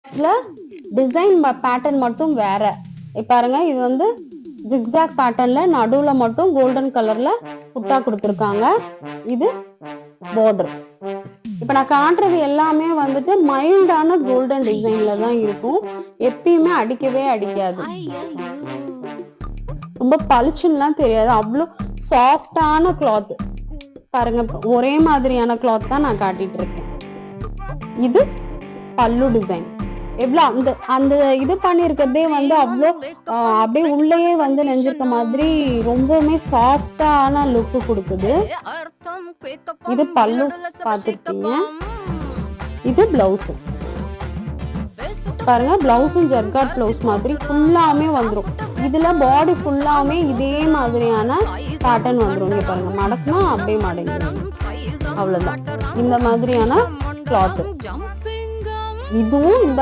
இதுல design pattern மட்டும் வேற. பாருங்க, இது வந்து ஜிக்ஸாக் பேட்டர்ன்ல நடுவுல மட்டும் கோல்டன் கலர்ல புட்டா கொடுத்துருக்காங்க. இது பார்டர். இப்ப நான் காட்டுறது எல்லாமே வந்துட்டு மைல்டான கோல்டன் டிசைன்ல தான் இருக்கும். எப்பயுமே அடிக்கவே அடிக்காது, ரொம்ப பளிச்சுன்னுலாம் தெரியாது. அவ்வளோ சாஃப்டான கிளாத். பாருங்க, ஒரே மாதிரியான கிளாத் தான் நான் காட்டிட்டு இருக்கேன். இது பல்லு டிசைன். எவ்வளோ அந்த அந்த இது பண்ணிருக்கிறதே வந்து அவ்வளோ அப்படியே உள்ளேயே வந்து நெஞ்சிருக்க மாதிரி ரொம்பவுமே சாஃப்டான லுக்கு கொடுக்குது. இது பல்லு பார்த்துருக்கீங்க. இது பிளவுஸ். பாருங்க, பிளவுஸும் ஜர்காட் பிளவுஸ் மாதிரி ஃபுல்லாமே வந்துடும். இதுல பாடி ஃபுல்லாமே இதே மாதிரியான பேட்டர்ன் வந்துடும். இங்க பாருங்க, மடக்குனா அப்படியே மடங்கிடும். அவ்வளவுதான். இந்த மாதிரியான கிளாத். இதுவும் இந்த